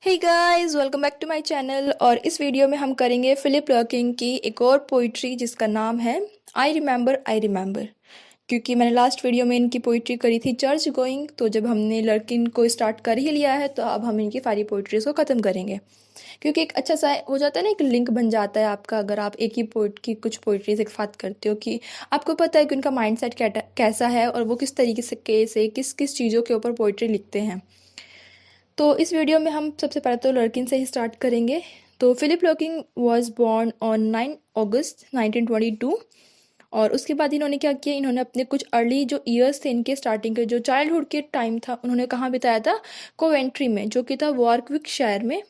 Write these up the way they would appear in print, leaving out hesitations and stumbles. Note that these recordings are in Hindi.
Hey guys, welcome back to my channel. और इस वीडियो में हम करेंगे फिलिप लर्किन की एक और पोइट्री जिसका नाम है आई रिमेंबर। क्योंकि मैंने लास्ट वीडियो में इनकी पोइट्री करी थी चर्च गोइंग, तो जब हमने लर्किन को स्टार्ट कर ही लिया है तो अब हम इनकी सारी पोइट्रीज को ख़त्म करेंगे। क्योंकि एक अच्छा सा हो जाता है ना, एक लिंक बन जाता है आपका अगर आप एक ही पोइट की कुछ पोइट्रीज एक साथ करते हो, कि आपको पता है कि उनका माइंडसेट कैसा है और वो किस तरीके से किस किस चीज़ों के ऊपर पोइट्री लिखते हैं। तो इस वीडियो में हम सबसे पहले तो लर्किन से ही स्टार्ट करेंगे। तो फिलिप लर्किन वाज बोर्न ऑन 9 अगस्त 1922। और उसके बाद इन्होंने क्या किया, इन्होंने अपने कुछ अर्ली जो ईयर्स थे इनके स्टार्टिंग के जो चाइल्डहुड के टाइम था उन्होंने कहाँ बिताया था, कोवेंट्री में, जो कि था वॉर्कविक शहर में।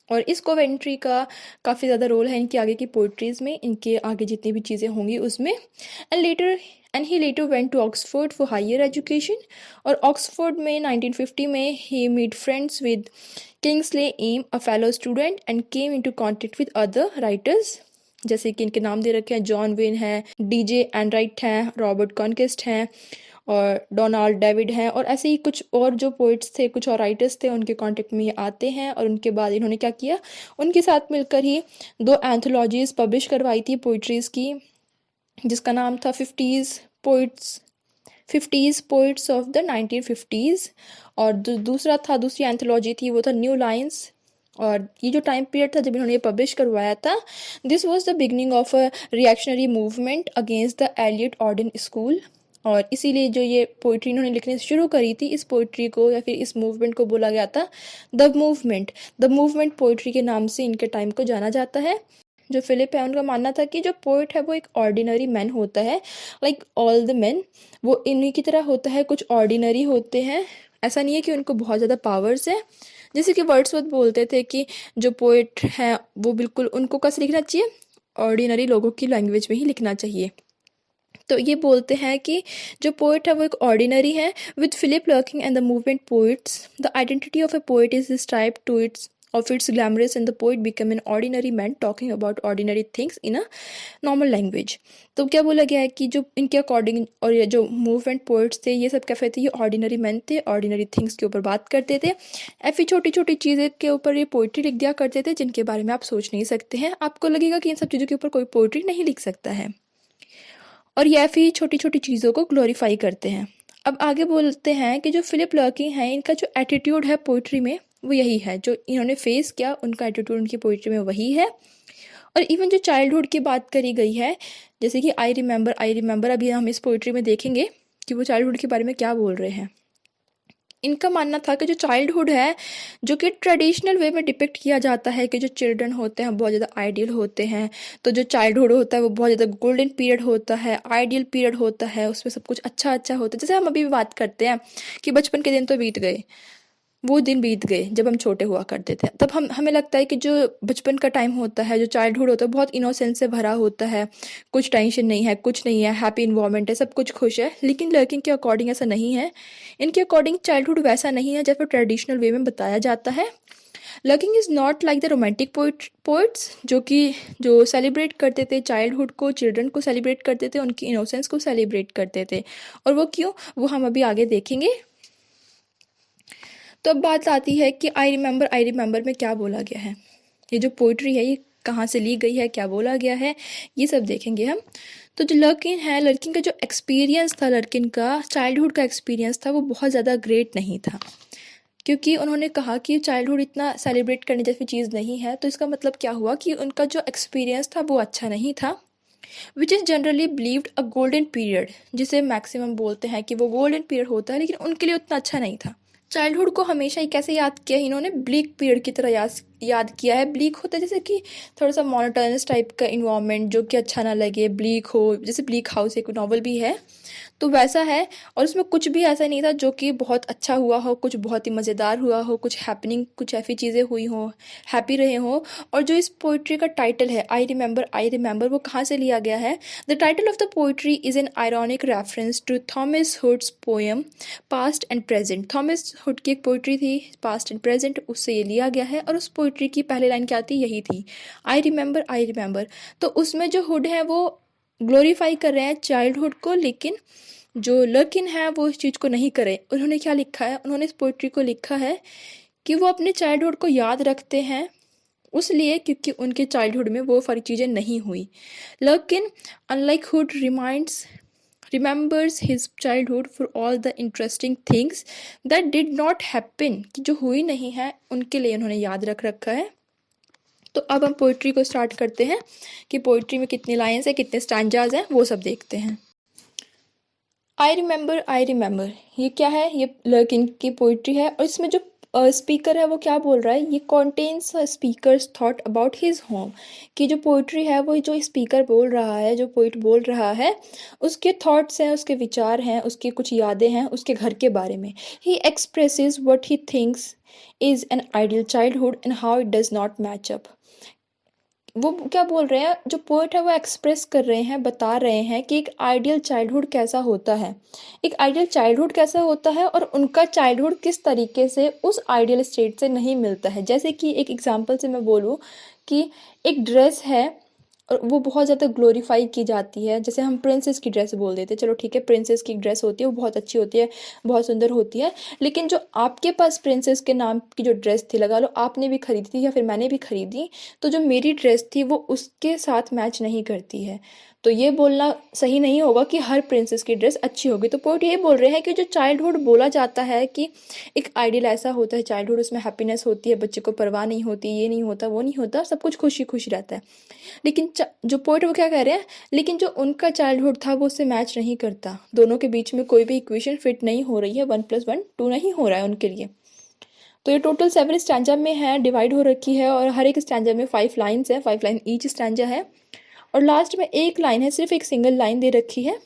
और इस कोवेंट्री का काफ़ी ज़्यादा रोल है इनकी आगे की पोइट्रीज़ में, इनके आगे जितनी भी चीज़ें होंगी उसमें। He later went to Oxford for higher education. और ऑक्सफोर्ड में 1950 में he meet friends with Kingsley Amis, a fellow student, and came into contact with other writers, जैसे कि इनके नाम दे रखे हैं, जॉन वेन है, डीजे एनराइट हैं, रॉबर्ट कॉन्केस्ट हैं और डोनाल्ड डेविड हैं, और ऐसे ही कुछ और जो पोइट्स थे, कुछ और राइटर्स थे, उनके कांटेक्ट में ये आते हैं। और उनके बाद इन्होंने क्या किया, उनके साथ मिलकर ही 2 एंथोलॉजीज पब्लिश करवाई थी पोइट्रीज़ की, जिसका नाम था fifties poets of the 1950s। और दूसरी एंथोलॉजी थी वो था न्यू लाइन्स। और ये जो टाइम पीरियड था जब इन्होंने ये पब्लिश करवाया था, this was the beginning of a reactionary movement against the Eliot Auden school. और इसीलिए जो ये पोइट्री इन्होंने लिखनी शुरू करी थी, इस पोइट्री को या फिर इस मूवमेंट को बोला गया था द मूवमेंट पोइट्री के नाम से इनके टाइम को जाना जाता है। जो फिलिप है उनका मानना था कि जो पोइट है वो एक ऑर्डिनरी मैन होता है, लाइक ऑल द मैन, वो इन्हीं की तरह होता है, कुछ ऑर्डिनरी होते हैं। ऐसा नहीं है कि उनको बहुत ज़्यादा पावर्स है। जैसे कि वर्ड्सवर्थ बोलते थे कि जो पोइट हैं वो बिल्कुल उनको कैसे लिखना चाहिए, ऑर्डिनरी लोगों की लैंग्वेज में ही लिखना चाहिए। तो ये बोलते हैं कि जो पोइट है वो एक ऑर्डिनरी है। With Philip Larkin and the Movement poets, the identity of a poet is described to its of its glamorous, and the poet became an ordinary man talking about ordinary things in a normal language। तो क्या बोला गया है कि जो इनके अकॉर्डिंग और ये जो मूवमेंट पोइट्स थे ये सब कैसे थे, ये ऑर्डिनरी मैन थे, ऑर्डिनरी थिंग्स के ऊपर बात करते थे, ऐसी छोटी छोटी चीज़ें के ऊपर ये पोइट्री लिख दिया करते थे जिनके बारे में आप सोच नहीं सकते हैं। आपको लगेगा कि इन सब चीज़ों के ऊपर कोई पोइट्री नहीं लिख सकता है, और ये ऐसी छोटी छोटी चीज़ों को ग्लोरीफाई करते हैं। अब आगे बोलते हैं कि जो फिलिप लर्किन है इनका जो एटीट्यूड है पोइट्री में वो यही है, जो इन्होंने फेस किया उनका एटीट्यूड उनकी पोइट्री में वही है। और इवन जो चाइल्डहुड की बात करी गई है, जैसे कि आई रिमेंबर, अभी हम इस पोइट्री में देखेंगे कि वो चाइल्डहुड के बारे में क्या बोल रहे हैं। इनका मानना था कि जो चाइल्डहुड है, जो कि ट्रेडिशनल वे में डिपिक्ट किया जाता है कि जो चिल्ड्रन होते हैं बहुत ज़्यादा आइडियल होते हैं, तो जो चाइल्डहुड होता है वो बहुत ज़्यादा गोल्डन पीरियड होता है, आइडियल पीरियड होता है, उसमें सब कुछ अच्छा अच्छा होता है। जैसे हम अभी भी बात करते हैं कि बचपन के दिन तो बीत गए, वो दिन बीत गए जब हम छोटे हुआ करते थे, तब हमें लगता है कि जो बचपन का टाइम होता है, जो चाइल्डहुड होता है, बहुत इनोसेंस से भरा होता है, कुछ टेंशन नहीं है, कुछ नहीं है, हैप्पी इन्वायरमेंट है, सब कुछ खुश है। लेकिन लड़कियों के अकॉर्डिंग ऐसा नहीं है। इनके अकॉर्डिंग चाइल्डहुड वैसा नहीं है जैसे ट्रेडिशनल वे में बताया जाता है। Larkin is not like the romantic poets जो सेलिब्रेट करते थे चाइल्डहुड को, चिल्ड्रन को सेलिब्रेट करते थे, उनकी इनोसेंस को सेलिब्रेट करते थे। और वो क्यों, वो हम अभी आगे देखेंगे। तो अब बात आती है कि आई रिमेंबर में क्या बोला गया है, ये जो पोइट्री है ये कहाँ से ली गई है, क्या बोला गया है, ये सब देखेंगे हम। तो जो लड़किन का जो एक्सपीरियंस था, लड़किन का चाइल्डहुड का एक्सपीरियंस था, वो बहुत ज़्यादा ग्रेट नहीं था। क्योंकि उन्होंने कहा कि चाइल्डहुड इतना सेलिब्रेट करने जैसी चीज़ नहीं है, तो इसका मतलब क्या हुआ कि उनका जो एक्सपीरियंस था वो अच्छा नहीं था। Which is generally believed a golden period, जिसे मैक्सिमम बोलते हैं कि वो गोल्डन पीरियड होता है, लेकिन उनके लिए उतना अच्छा नहीं था। चाइल्डहुड को हमेशा ही कैसे याद किया, इन्होंने ब्लीक पीरियड की तरह याद किया है। ब्लीक होता है जैसे कि थोड़ा सा मोनोटोनस टाइप का इन्वायरमेंट, जो कि अच्छा ना लगे, ब्लीक हो, जैसे ब्लीक हाउस एक नॉवल भी है, तो वैसा है। और उसमें कुछ भी ऐसा नहीं था जो कि बहुत अच्छा हुआ हो, कुछ बहुत ही मज़ेदार हुआ हो, कुछ हैपनिंग, कुछ ऐसी चीज़ें हुई हो, हैप्पी रहे हो। और जो इस पोइट्री का टाइटल है आई रिमेंबर, वो कहाँ से लिया गया है। The title of the poetry is an ironic reference to Thomas Hood's poem past and present. Thomas Hood की एक पोइट्री थी पास्ट एंड प्रेजेंट, उससे ये लिया गया है। और उस पोइट्री की पहली लाइन क्या थी, यही थी, आई रिमेंबर। तो उसमें जो हुड है वो ग्लोरीफाई कर रहे हैं चाइल्डहुड को, लेकिन जो लर्किन है वो इस चीज़ को नहीं करे। उन्होंने क्या लिखा है, उन्होंने इस पोइट्री को लिखा है कि वो अपने चाइल्डहुड को याद रखते हैं उसलिए क्योंकि उनके चाइल्डहुड में वो सारी चीज़ें नहीं हुई। लेकिन unlike hood remembers his childhood for all the interesting things that did not happen, कि जो हुई नहीं है उनके लिए उन्होंने याद रख रखा है। तो अब हम पोइट्री को स्टार्ट करते हैं कि पोइट्री में कितने लाइन्स हैं, कितने स्टैंजाज हैं, वो सब देखते हैं। आई रिमेंबर, ये क्या है? ये लर्किन की पोइट्री है और इसमें जो स्पीकर है वो क्या बोल रहा है? ये contains speakers thought about his home, कि जो पोइट्री है वो जो स्पीकर बोल रहा है, जो पोइट बोल रहा है, उसके थॉट्स हैं, उसके विचार हैं, उसकी कुछ यादें हैं उसके घर के बारे में। ही expresses what he thinks is an ideal childhood and how it does not match up. वो क्या बोल रहे हैं, जो पोएट है वो एक्सप्रेस कर रहे हैं, बता रहे हैं कि एक आइडियल चाइल्डहुड कैसा होता है, एक आइडियल चाइल्डहुड कैसा होता है और उनका चाइल्डहुड किस तरीके से उस आइडियल स्टेट से नहीं मिलता है। जैसे कि एक एग्जांपल से मैं बोलूँ कि एक ड्रेस है और वो बहुत ज़्यादा ग्लोरीफाई की जाती है, जैसे हम प्रिंसेस की ड्रेस बोल देते हैं, चलो ठीक है, प्रिंसेस की ड्रेस होती है वो बहुत अच्छी होती है, बहुत सुंदर होती है, लेकिन जो आपके पास प्रिंसेस के नाम की जो ड्रेस थी, लगा लो आपने भी खरीदी थी या फिर मैंने भी खरीदी, तो जो मेरी ड्रेस थी वो उसके साथ मैच नहीं करती है। तो ये बोलना सही नहीं होगा कि हर प्रिंसेस की ड्रेस अच्छी होगी। तो पोइट ये बोल रहे हैं कि जो चाइल्डहुड बोला जाता है कि एक आइडियल ऐसा होता है चाइल्डहुड, उसमें हैप्पीनेस होती है, बच्चे को परवाह नहीं होती, ये नहीं होता वो नहीं होता, सब कुछ खुशी खुशी रहता है। लेकिन जो पोइट वो क्या कह रहे हैं, लेकिन जो उनका चाइल्डहुड था वो उससे मैच नहीं करता, दोनों के बीच में कोई भी इक्वेशन फिट नहीं हो रही है, 1+1 2 नहीं हो रहा है उनके लिए। तो ये टोटल 7 स्टैंजा में है, डिवाइड हो रखी है और हर एक स्टैंजा में 5 लाइन्स है, 5 लाइन ईच स्टैंजा है और लास्ट में एक लाइन है, सिर्फ एक सिंगल लाइन दे रखी है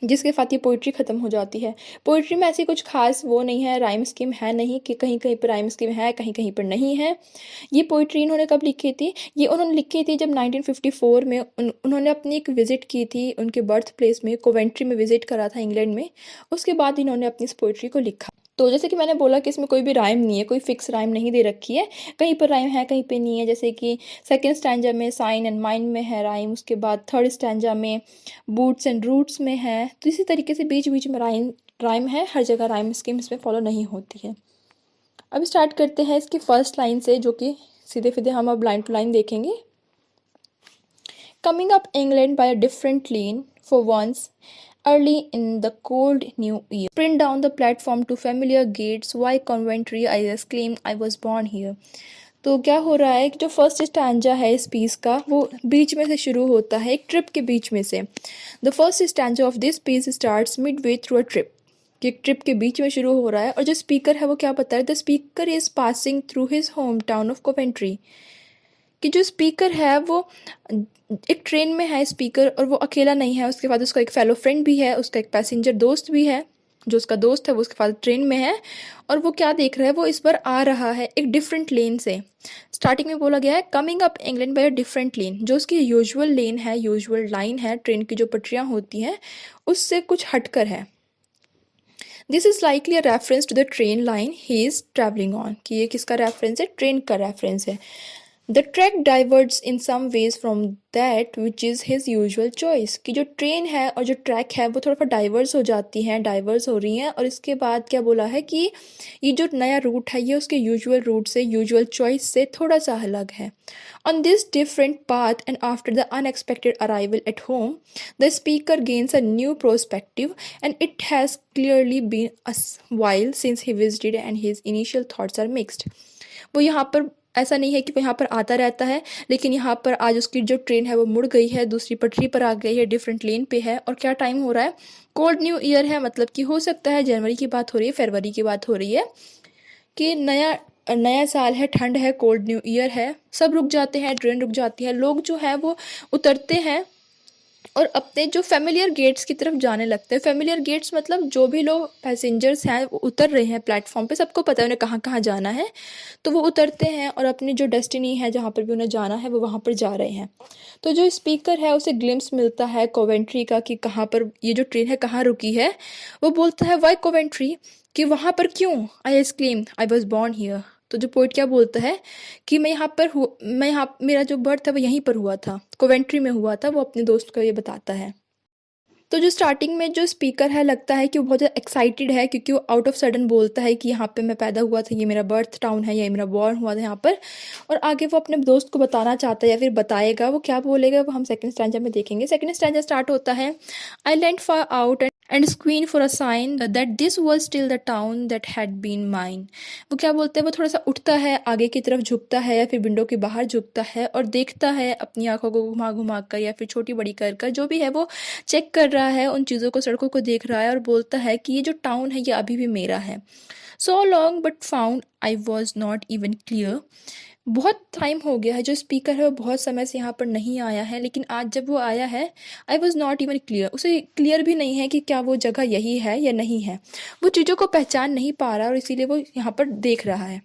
जिसके साथ ये पोइट्री ख़त्म हो जाती है। पोइट्री में ऐसी कुछ खास वो नहीं है, राइम स्कीम है नहीं कि कहीं कहीं पर राइम स्कीम है, कहीं कहीं पर नहीं है। ये पोइट्री इन्होंने कब लिखी थी? ये उन्होंने लिखी थी जब 1954 में उन्होंने अपनी एक विज़िट की थी, उनके बर्थ प्लेस में कोवेंट्री में विज़िट करा था इंग्लैंड में। उसके बाद इन्होंने अपनी इस पोइट्री को लिखा। तो जैसे कि मैंने बोला कि इसमें कोई भी राइम नहीं है, कोई फिक्स राइम नहीं दे रखी है, कहीं पर राइम है कहीं पे नहीं है। जैसे कि सेकंड स्टैंजा में साइन एंड माइंड में है राइम, उसके बाद थर्ड स्टैंजा में बूट्स एंड रूट्स में है। तो इसी तरीके से बीच बीच में राइम है, हर जगह राइम स्कीम इसमें फॉलो नहीं होती है। अब स्टार्ट करते हैं इसकी फर्स्ट लाइन से, जो कि सीधे सीधे हम अब लाइन टू लाइन देखेंगे। Coming up England by a different lane for once, early in the cold new year. Sprint down the platform to familiar gates, why Coventry, I exclaimed, I was born here. तो क्या हो रहा है कि जो फर्स्ट स्टैंजा है इस पीस का वो बीच में से शुरू होता है, एक ट्रिप के बीच में से। The first stanza of this piece starts midway through a trip, कि एक ट्रिप के बीच में शुरू हो रहा है और जो स्पीकर है वो क्या बता रहा है, the speaker is passing through his home town of Coventry, कि जो स्पीकर है वो एक ट्रेन में है स्पीकर और वो अकेला नहीं है, उसके बाद उसका एक फेलो फ्रेंड भी है, उसका एक पैसेंजर दोस्त भी है, जो उसका दोस्त है वो उसके साथ ट्रेन में है और वो क्या देख रहा है, वो इस बार आ रहा है एक डिफरेंट लेन से। स्टार्टिंग में बोला गया है coming up England by a different line, जो उसकी यूजुअल लेन है, यूजुअल लाइन है, ट्रेन की जो पटरियाँ होती हैं उससे कुछ हटकर है। This is likely a reference to the train line he is travelling on, कि ये किसका रेफरेंस है? ट्रेन का रेफरेंस है। The track diverts in some ways from that which is his usual choice, कि जो ट्रेन है और जो ट्रैक है वो थोड़ा सा डाइवर्स हो जाती हैं, डाइवर्स हो रही हैं और इसके बाद क्या बोला है कि ये जो नया रूट है ये उसके यूजुअल रूट से, यूजुअल चॉइस से थोड़ा सा अलग है। On this different path and after the unexpected arrival at home, the speaker gains a new perspective and it has clearly been a while since he visited and his initial thoughts are mixed। वो यहाँ पर ऐसा नहीं है कि वो यहाँ पर आता रहता है, लेकिन यहाँ पर आज उसकी जो ट्रेन है वो मुड़ गई है, दूसरी पटरी पर आ गई है, डिफरेंट लेन पे है और क्या टाइम हो रहा है? कोल्ड न्यू ईयर है, मतलब कि हो सकता है जनवरी की बात हो रही है, फरवरी की बात हो रही है कि नया नया साल है, ठंड है, कोल्ड न्यू ईयर है, सब रुक जाते हैं, ट्रेन रुक जाती है, लोग जो है वो उतरते हैं और अपने जो फेमिलियर गेट्स की तरफ जाने लगते हैं। फेमिलियर गेट्स मतलब जो भी लोग पैसेंजर्स हैं वो उतर रहे हैं प्लेटफॉर्म पे, सबको पता है उन्हें कहाँ कहाँ जाना है, तो वो उतरते हैं और अपनी जो डेस्टिनी है जहाँ पर भी उन्हें जाना है वो वहाँ पर जा रहे हैं। तो जो स्पीकर है उसे ग्लिम्स मिलता है कोवेंट्री का, कि कहाँ पर ये जो ट्रेन है कहाँ रुकी है। वो बोलता है वाई कोवेंट्री, कि वहाँ पर क्यों? I exclaim I was born here. तो जो पोइट क्या बोलता है कि मैं यहाँ मेरा जो बर्थ है वो यहीं पर हुआ था, कोवेंट्री में हुआ था, वो अपने दोस्त को ये बताता है। तो जो स्टार्टिंग में जो स्पीकर है लगता है कि वो बहुत ज़्यादा एक्साइटेड है, क्योंकि वो आउट ऑफ सडन बोलता है कि यहाँ पे मैं पैदा हुआ था, ये मेरा बर्थ टाउन है, ये मेरा बॉर्न हुआ था यहाँ पर। और आगे वो अपने दोस्त को बताना चाहता है या फिर बताएगा, वो क्या बोलेगा वो हम सेकंड स्टैंजा में देखेंगे। सेकंड स्टैंजा स्टार्ट होता है, I leant far out and screen for a sign that this was still the town that had been mine. वो क्या बोलते हैं, वो थोड़ा सा उठता है, आगे की तरफ झुकता है या फिर विंडो के बाहर झुकता है और देखता है अपनी आंखों को घुमा घुमा कर या फिर छोटी बड़ी कर कर, जो भी है वो चेक कर रहा है उन चीज़ों को, सड़कों को देख रहा है और बोलता है कि ये जो टाउन है ये अभी भी मेरा है। So long but found I was not even clear. बहुत टाइम हो गया है, जो स्पीकर है वो बहुत समय से यहाँ पर नहीं आया है, लेकिन आज जब वो आया है, I was not even clear, उसे क्लियर भी नहीं है कि क्या वो जगह यही है या नहीं है। वो चीज़ों को पहचान नहीं पा रहा और इसीलिए वो यहाँ पर देख रहा है।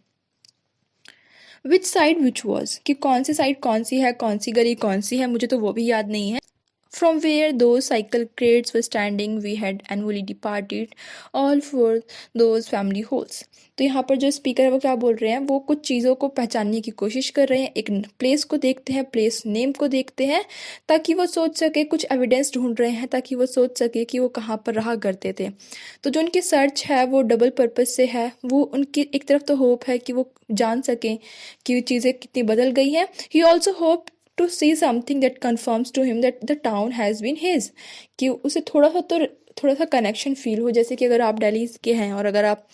विच साइड विच वॉज, कि कौन सी साइड कौन सी है, कौन सी गली कौन सी है, मुझे तो वो भी याद नहीं है। From where those cycle crates were standing, we had annually departed, all for those family holes. तो यहाँ पर जो स्पीकर है वो क्या बोल रहे हैं, वो कुछ चीज़ों को पहचानने की कोशिश कर रहे हैं, एक प्लेस को देखते हैं, प्लेस नेम को देखते हैं, ताकि वो सोच सके, कुछ एविडेंस ढूंढ रहे हैं ताकि वो सोच सके कि वो कहाँ पर रहा करते थे। तो जो उनकी सर्च है वो डबल पर्पस से है, वो उनकी एक तरफ तो होप है कि वो जान सकें कि चीज़ें कितनी बदल गई हैं। He also hope to see something that confirms to him that the town has been his, कि उसे थोड़ा सा कनेक्शन फील हो। जैसे कि अगर आप दिल्ली के हैं और अगर आप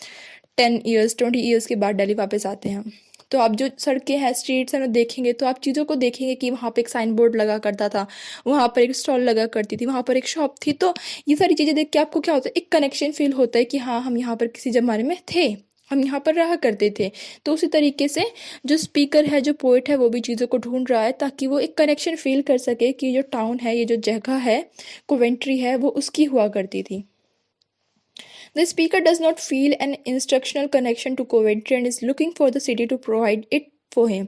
20 ईयर्स के बाद दिल्ली वापस आते हैं, तो आप जो सड़कें हैं, स्ट्रीट्स हैं, देखेंगे तो आप चीज़ों को देखेंगे कि वहाँ पे एक साइन बोर्ड लगा करता था, वहाँ पर एक स्टॉल लगा करती थी, वहाँ पर एक शॉप थी। तो ये सारी चीज़ें देख के आपको क्या होता है, एक कनेक्शन फील होता है कि हाँ हम यहाँ पर किसी ज़माने में थे, हम यहाँ पर रहा करते थे। तो उसी तरीके से जो स्पीकर है, जो पोइट है, वो भी चीज़ों को ढूंढ रहा है ताकि वो एक कनेक्शन फील कर सके कि जो टाउन है, ये जो जगह है, कोवेंट्री है, वो उसकी हुआ करती थी। The speaker does not feel an instructional connection to Coventry and is looking for the city to provide it for him,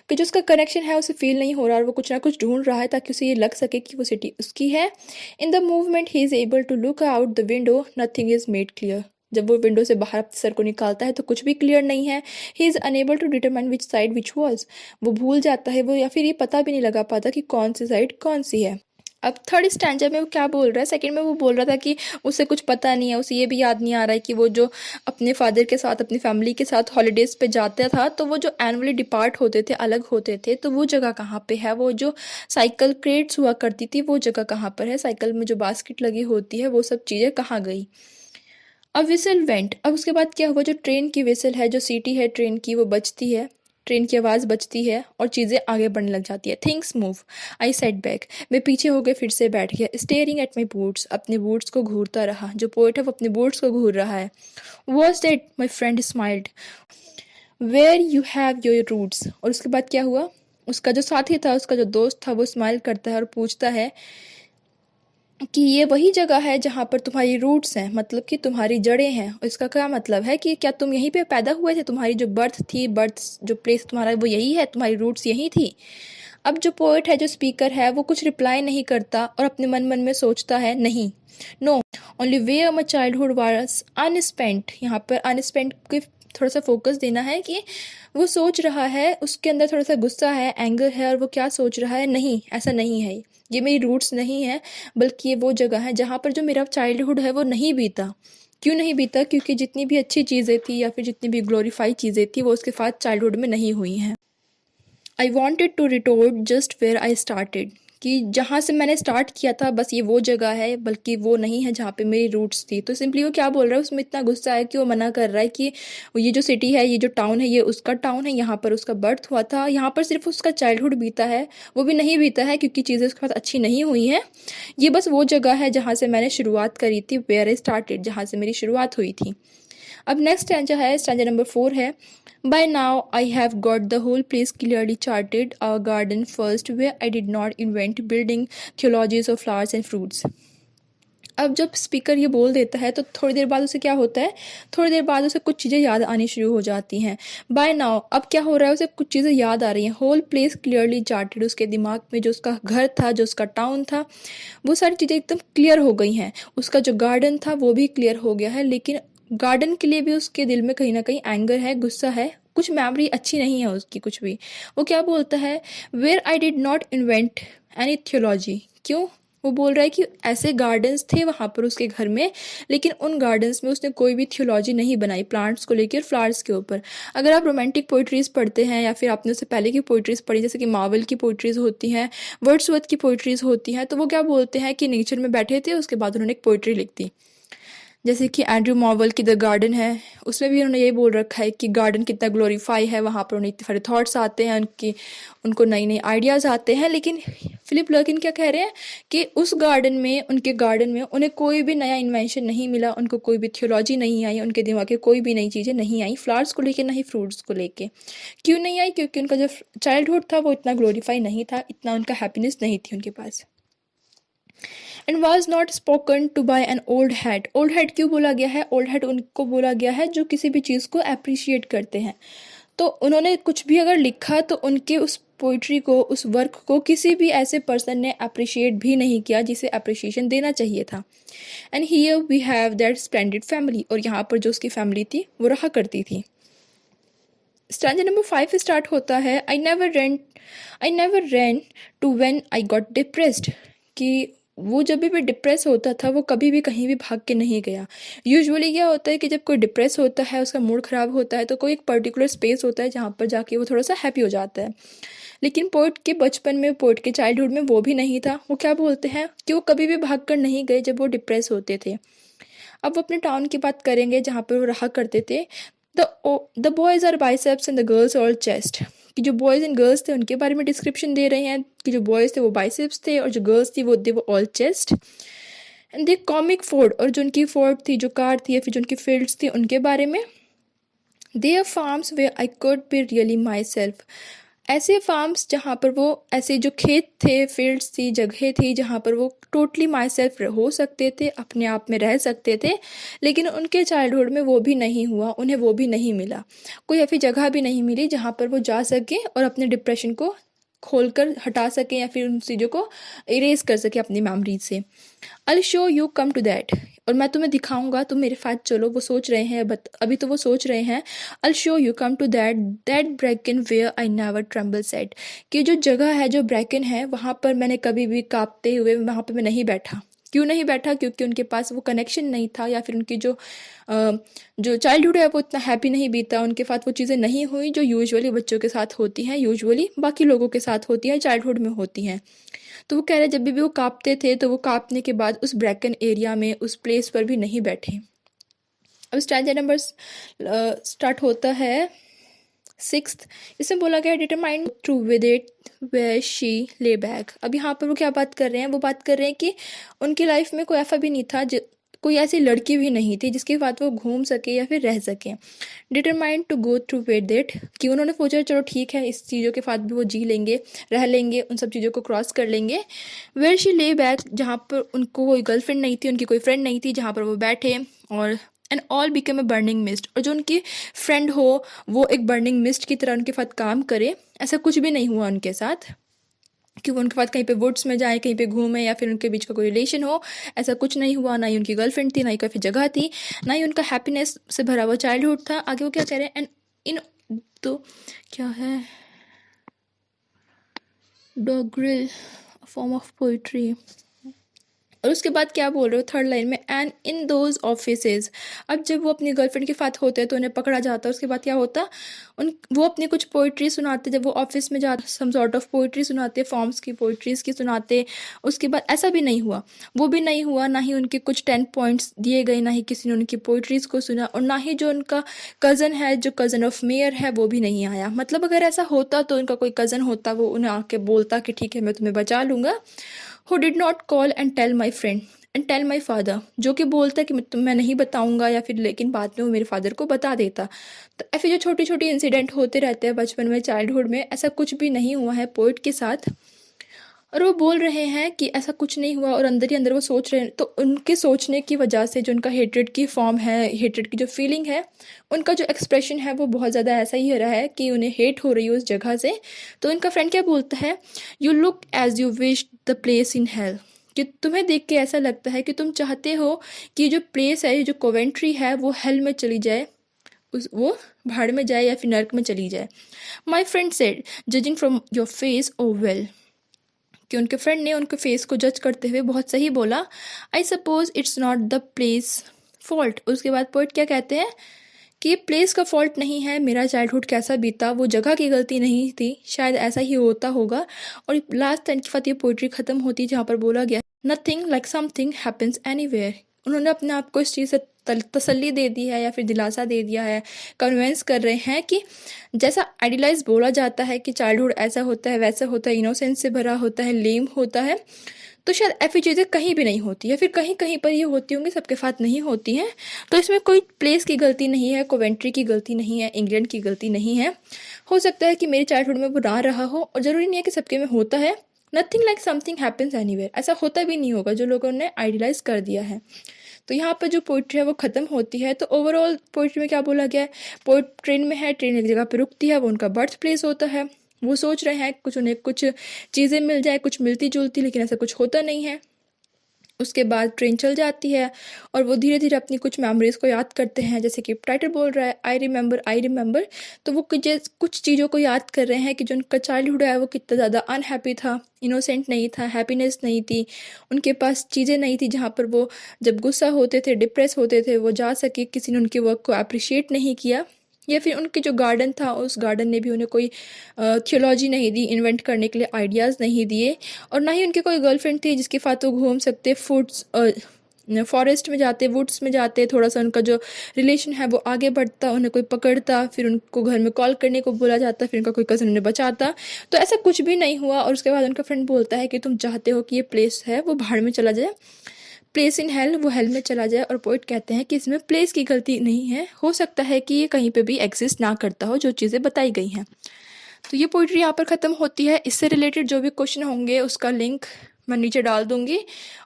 कि जो उसका कनेक्शन है उसे फील नहीं हो रहा और वो कुछ ना कुछ ढूंढ रहा है ताकि उसे ये लग सके कि वो सिटी उसकी है। In the movement he is able to look out the window, nothing is made clear. जब वो विंडो से बाहर अपने सर को निकालता है तो कुछ भी क्लियर नहीं है। He is unable to determine which side which was, वो भूल जाता है वो, या फिर ये पता भी नहीं लगा पाता कि कौन सी साइड कौन सी है। अब थर्ड स्टैंजा में वो क्या बोल रहा है, सेकंड में वो बोल रहा था कि उसे कुछ पता नहीं है, उसे ये भी याद नहीं आ रहा है कि वो जो अपने फादर के साथ, अपनी फैमिली के साथ हॉलीडेज़ पे जाता था, तो वो जो एनुअली डिपार्ट होते थे, अलग होते थे, तो वो जगह कहाँ पे है, वो जो साइकिल क्रेट्स हुआ करती थी वो जगह कहाँ पर है, साइकिल में जो बास्केट लगी होती है वो सब चीज़ें कहाँ गई। अब विसल वेंट, अब उसके बाद क्या हुआ, जो ट्रेन की विसल है, जो सीटी है ट्रेन की, वो बजती है, ट्रेन की आवाज़ बजती है और चीज़ें आगे बढ़ने लग जाती है। थिंग्स मूव, आई सेट बैक, मैं पीछे हो गए, फिर से बैठ गया। स्टेयरिंग एट माई बूट्स, अपने बूट्स को घूरता रहा, जो पोइट है वो अपने बूट्स को घूर रहा है। Was that, my friend smiled, where you have your roots. और उसके बाद क्या हुआ, उसका जो साथी था, उसका जो दोस्त था, वो स्माइल करता है और पूछता है कि ये वही जगह है जहाँ पर तुम्हारी रूट्स हैं, मतलब कि तुम्हारी जड़ें हैं। इसका क्या मतलब है कि क्या तुम यहीं पे पैदा हुए थे, तुम्हारी जो बर्थ थी, बर्थ जो प्लेस तुम्हारा वो यही है, तुम्हारी रूट्स यही थी। अब जो पोइट है, जो स्पीकर है, वो कुछ रिप्लाई नहीं करता और अपने मन मन में सोचता है, नहीं, no, only way my childhood was unspent. यहाँ पर अनस्पेंट के थोड़ा सा फोकस देना है कि वो सोच रहा है, उसके अंदर थोड़ा सा गुस्सा है, एंगर है, और वो क्या सोच रहा है, नहीं, ऐसा नहीं है, ये मेरी रूट्स नहीं है, बल्कि ये वो जगह है जहाँ पर जो मेरा चाइल्डहुड है वो नहीं बीता। क्यों नहीं बीता, क्योंकि जितनी भी अच्छी चीज़ें थी या फिर जितनी भी ग्लोरीफाई चीज़ें थी वो उसके साथ चाइल्डहुड में नहीं हुई हैं। I wanted to retort just where I started, कि जहाँ से मैंने स्टार्ट किया था बस ये वो जगह है, बल्कि वो नहीं है जहाँ पे मेरी रूट्स थी। तो सिंपली वो क्या बोल रहा है, उसमें इतना गुस्सा है कि वो मना कर रहा है कि ये जो सिटी है, ये जो टाउन है, ये उसका टाउन है, यहाँ पर उसका बर्थ हुआ था, यहाँ पर सिर्फ उसका चाइल्डहुड बीता है, वो भी नहीं बीता है क्योंकि चीज़ें उसके साथ अच्छी नहीं हुई हैं। ये बस वो जगह है जहाँ से मैंने शुरुआत करी थी, वेयर आई स्टार्टेड, जहाँ से मेरी शुरुआत हुई थी। अब नेक्स्ट स्टैंजा है, स्टैंजा नंबर 4 है। By now I have got the whole place clearly charted, our garden first, where I did not invent building theologies of flowers and fruits. अब जब स्पीकर ये बोल देता है तो थोड़ी देर बाद उसे क्या होता है, थोड़ी देर बाद उसे कुछ चीज़ें याद आनी शुरू हो जाती हैं। बाय नाउ, अब क्या हो रहा है, उसे कुछ चीज़ें याद आ रही हैं। होल प्लेस क्लियरली चार्टेड, उसके दिमाग में जो उसका घर था, जो उसका टाउन था, वो सारी चीज़ें एकदम क्लियर हो गई हैं। उसका जो गार्डन था वो भी क्लियर हो गया है, लेकिन गार्डन के लिए भी उसके दिल में कहीं ना कहीं एंगर है, गुस्सा है, कुछ मेमोरी अच्छी नहीं है उसकी कुछ भी। वो क्या बोलता है, where I did not invent any theology, क्यों, वो बोल रहा है कि ऐसे गार्डन्स थे वहाँ पर उसके घर में, लेकिन उन गार्डन्स में उसने कोई भी थियोलॉजी नहीं बनाई प्लांट्स को लेकर, फ्लावर्स के ऊपर। अगर आप रोमांटिक पोइट्रीज़ पढ़ते हैं या फिर आपने उससे पहले की पोइट्रीज़ पढ़ी, जैसे कि मार्वल की पोइट्रीज़ होती हैं, वर्ड्सवर्थ की पोइट्रीज़ होती हैं, तो वो क्या बोलते हैं कि नेचर में बैठे थे, उसके बाद उन्होंने एक पोइट्री लिख दी। जैसे कि एंड्रयू मॉर्वल की द गार्डन है, उसमें भी उन्होंने यही बोल रखा है कि गार्डन कितना ग्लोरीफाई है, वहाँ पर उन्हें इतने सारे थॉट्स आते हैं, उनको नई नई आइडियाज़ आते हैं। लेकिन फिलिप लर्किन क्या कह रहे हैं कि उस गार्डन में, उनके गार्डन में उन्हें कोई भी नया इन्वेंशन नहीं मिला, उनको कोई भी थियोलॉजी नहीं आई, उनके दिमाग में कोई भी नई चीज़ें नहीं आई फ्लावर्स को लेके, ना ही फ्रूट्स को लेके। क्यों नहीं आई? क्योंकि उनका जो चाइल्डहुड था वो इतना ग्लोरीफाई नहीं था, इतना उनका हैप्पीनेस नहीं थी उनके पास। And was not spoken to by an old head. Old head क्यों बोला गया है? ओल्ड हेड उनको बोला गया है जो किसी भी चीज़ को अप्रिशिएट करते हैं। तो उन्होंने कुछ भी अगर लिखा तो उनके उस पोइट्री को, उस वर्क को किसी भी ऐसे पर्सन ने अप्रिशिएट भी नहीं किया जिसे अप्रिशिएशन देना चाहिए था। And here we have that splendid family, और यहाँ पर जो उसकी फैमिली थी वो रहा करती थी। स्टैंजा नंबर 5 स्टार्ट होता है, I never ran to when I got depressed, कि वो जब भी डिप्रेस होता था वो कभी भी कहीं भी भाग के नहीं गया। यूजुअली क्या होता है कि जब कोई डिप्रेस होता है, उसका मूड ख़राब होता है, तो कोई एक पर्टिकुलर स्पेस होता है जहाँ पर जाके वो थोड़ा सा हैप्पी हो जाता है। लेकिन पोइट के बचपन में, पोइट के चाइल्डहुड में वो भी नहीं था। वो क्या बोलते हैं कि वो कभी भी भाग कर नहीं गए जब वो डिप्रेस होते थे। अब वो अपने टाउन की बात करेंगे जहाँ पर वो रहा करते थे। The boys are biceps and the girls all chest, कि जो बॉयज़ एंड गर्ल्स थे उनके बारे में डिस्क्रिप्शन दे रहे हैं कि जो बॉयज़ थे वो बाइसेप्स थे और जो गर्ल्स थी वो all chest. And the comic Ford, और जो उनकी फोर्ड थी, जो कार थी या फिर जो उनकी फील्ड्स थी उनके बारे में। They are farms where I could be really myself, ऐसे फार्म्स जहाँ पर वो, ऐसे जो खेत थे, फील्ड्स थी, जगह थी जहाँ पर वो टोटली माई सेल्फ हो सकते थे, अपने आप में रह सकते थे। लेकिन उनके चाइल्डहुड में वो भी नहीं हुआ, उन्हें वो भी नहीं मिला, कोई ऐसी जगह भी नहीं मिली जहाँ पर वो जा सके और अपने डिप्रेशन को खोल कर हटा सके या फिर उन चीज़ों को इरेज कर सके अपनी मेमोरीज से। I show you come to that, और मैं तुम्हें दिखाऊंगा, तुम मेरे साथ चलो। वो सोच रहे हैं, अभी तो वो सोच रहे हैं, I show you come to that bracken where I never tremble sat, कि जो जगह है, जो ब्रेकन है, वहाँ पर मैंने कभी भी कांपते हुए वहाँ पर मैं नहीं बैठा। क्यों नहीं बैठा? क्योंकि उनके पास वो कनेक्शन नहीं था, या फिर उनकी जो चाइल्डहुड है वो इतना हैप्पी नहीं बीता, उनके साथ वो चीज़ें नहीं हुई जो यूजुअली बच्चों के साथ होती हैं, यूजुअली बाकी लोगों के साथ होती हैं, चाइल्डहुड में होती हैं। तो वो कह रहे जब भी वो कांपते थे तो वो कांपने के बाद उस ब्रैकन एरिया में, उस प्लेस पर भी नहीं बैठे। अब स्टैंजा नंबर स्टार्ट होता है 6। इसमें बोला गया determined through with it way she ले बैक। अब यहाँ पर वो क्या बात कर रहे हैं? वो बात कर रहे हैं कि उनकी लाइफ में कोई ऐसा भी नहीं था, कोई ऐसी लड़की भी नहीं थी जिसके साथ वो घूम सके या फिर रह सके। Determined to go through with it, कि उन्होंने सोचा चलो ठीक है, इस चीज़ों के साथ भी वो जी लेंगे, रह लेंगे, उन सब चीज़ों को क्रॉस कर लेंगे। वेयर शी ले बैक, जहाँ पर उनको कोई गर्लफ्रेंड नहीं थी, उनकी कोई फ्रेंड नहीं थी, जहाँ पर वो बैठे, और and all become a burning mist, और जो उनकी फ्रेंड हो वो एक बर्निंग मिस्ट की तरह उनके साथ काम करे। ऐसा कुछ भी नहीं हुआ उनके साथ कि वो उनके साथ कहीं पे वुड्स में जाए, कहीं पे घूमे, या फिर उनके बीच का कोई रिलेशन हो, ऐसा कुछ नहीं हुआ। ना ही उनकी गर्लफ्रेंड थी, ना ही कोई जगह थी, ना ही उनका हैप्पीनेस से भरा हुआ चाइल्डहुड था। आगे वो क्या कह रहे हैं? एंड इन तो क्या है, डॉग्रिल फॉर्म ऑफ पोइट्री। और उसके बाद क्या बोल रहे हो थर्ड लाइन में? एंड इन दोज ऑफिसेज, अब जब वो अपनी गर्लफ्रेंड के साथ होते हैं तो उन्हें पकड़ा जाता है। उसके बाद क्या होता, वो अपनी कुछ पोइट्री सुनाते, जब वो ऑफिस में जाते सम सॉर्ट ऑफ पोइट्री सुनाते, फॉर्म्स की, पोइट्रीज की सुनाते। उसके बाद ऐसा भी नहीं हुआ, वो भी नहीं हुआ, ना ही उनके कुछ 10 पॉइंट्स दिए गए, ना ही किसी ने उनकी पोइट्रीज को सुना, और ना ही जो उनका कज़न है, जो कज़न ऑफ मेयर है, वो भी नहीं आया। मतलब अगर ऐसा होता तो उनका कोई कज़न होता, वो उन्हें आके बोलता कि ठीक है मैं तुम्हें बचा लूँगा। Who did not call and tell my friend and tell my father, जो कि बोलता कि मैं नहीं बताऊंगा, या फिर लेकिन बाद में वो मेरे फादर को बता देता। तो ऐसे जो छोटी छोटी इंसिडेंट होते रहते हैं बचपन में, चाइल्डहुड में, ऐसा कुछ भी नहीं हुआ है पोइट के साथ। और वो बोल रहे हैं कि ऐसा कुछ नहीं हुआ, और अंदर ही अंदर वो सोच रहे हैं। तो उनके सोचने की वजह से जो उनका हेट्रेड की फॉर्म है, हेट्रेड की जो फीलिंग है, उनका जो एक्सप्रेशन है वो बहुत ज़्यादा ऐसा ही रहा है कि उन्हें हेट हो रही है उस जगह से। तो उनका फ्रेंड क्या बोलता है? You look as you wish the place in hell, कि तुम्हें देख के ऐसा लगता है कि तुम चाहते हो कि जो प्लेस है, जो कोवेंट्री है, वो हेल में चली जाए, वो भाड़ में जाए या फिर नर्क में चली जाए। My friend said judging from your face oh well, कि उनके फ्रेंड ने उनके फेस को जज करते हुए बहुत सही बोला, I suppose it's not the place fault. उसके बाद पोइट क्या कहते हैं कि ये प्लेस का फॉल्ट नहीं है, मेरा चाइल्डहुड कैसा बीता वो जगह की गलती नहीं थी, शायद ऐसा ही होता होगा। और लास्ट लाइन के साथ ये पोइट्री ख़त्म होती है जहाँ पर बोला गया nothing like something happens anywhere. उन्होंने अपने आप को इस चीज़ से तसल्ली दे दी है या फिर दिलासा दे दिया है, कन्वेंस कर रहे हैं कि जैसा आइडियलाइज बोला जाता है कि चाइल्डहुड ऐसा होता है वैसा होता है, इनोसेंस से भरा होता है, लेम होता है, तो शायद ऐसी चीज़ें कहीं भी नहीं होती है, फिर कहीं कहीं पर ये होती होंगी, सबके साथ नहीं होती हैं। तो इसमें कोई प्लेस की गलती नहीं है, कोवेंट्री की गलती नहीं है, इंग्लैंड की गलती नहीं है। हो सकता है कि मेरे चाइल्डहुड में वो ना रहा हो, और ज़रूरी नहीं है कि सबके में होता है। Nothing like something happens anywhere, ऐसा होता भी नहीं होगा जो लोगों ने आइडियलाइज कर दिया है। तो यहाँ पर जो पोइट्री है वो ख़त्म होती है। तो ओवरऑल पोइट्री में क्या बोला गया है, पोइट ट्रेन में है, ट्रेन एक जगह पर रुकती है, वो उनका बर्थ प्लेस होता है, वो सोच रहे हैं कुछ उन्हें कुछ चीज़ें मिल जाए, कुछ मिलती जुलती, लेकिन ऐसा कुछ होता नहीं है। उसके बाद ट्रेन चल जाती है और वो धीरे धीरे अपनी कुछ मेमोरीज़ को याद करते हैं, जैसे कि टाइटल बोल रहा है आई रिमेंबर। तो वो कुछ चीज़ों को याद कर रहे हैं कि जो उनका चाइल्डहुड है वो कितना ज़्यादा अनहैप्पी था, इनोसेंट नहीं था, हैप्पीनेस नहीं थी, उनके पास चीज़ें नहीं थी जहाँ पर वो जब गुस्सा होते थे, डिप्रेस होते थे, वो जा सके, किसी ने उनके वर्क को अप्रिशिएट नहीं किया, या फिर उनके जो गार्डन था उस गार्डन ने भी उन्हें कोई थियोलॉजी नहीं दी, इन्वेंट करने के लिए आइडियाज़ नहीं दिए, और ना ही उनकी कोई गर्लफ्रेंड थी जिसके साथ वो घूम सकते, फॉरेस्ट में जाते, वुड्स में जाते, थोड़ा सा उनका जो रिलेशन है वो आगे बढ़ता, उन्हें कोई पकड़ता, फिर उनको घर में कॉल करने को बोला जाता, फिर उनका कोई कज़न उन्हें बचाता। तो ऐसा कुछ भी नहीं हुआ। और उसके बाद उनका फ्रेंड बोलता है कि तुम चाहते हो कि ये प्लेस है वो भाड़ में चला जाए, प्लेस इन हेल, वो हेल में चला जाए। और पोइट कहते हैं कि इसमें प्लेस की गलती नहीं है, हो सकता है कि ये कहीं पे भी एग्जिस्ट ना करता हो जो चीज़ें बताई गई हैं। तो ये पोइट्री यहाँ पर ख़त्म होती है। इससे रिलेटेड जो भी क्वेश्चन होंगे उसका लिंक मैं नीचे डाल दूँगी,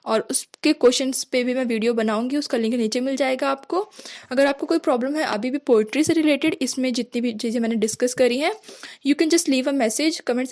और उसके क्वेश्चंस पे भी मैं वीडियो बनाऊँगी, उसका लिंक नीचे मिल जाएगा आपको। अगर आपको कोई प्रॉब्लम है अभी भी पोइट्री से रिलेटेड, इसमें जितनी भी चीज़ें मैंने डिस्कस करी हैं, you can just leave a message comment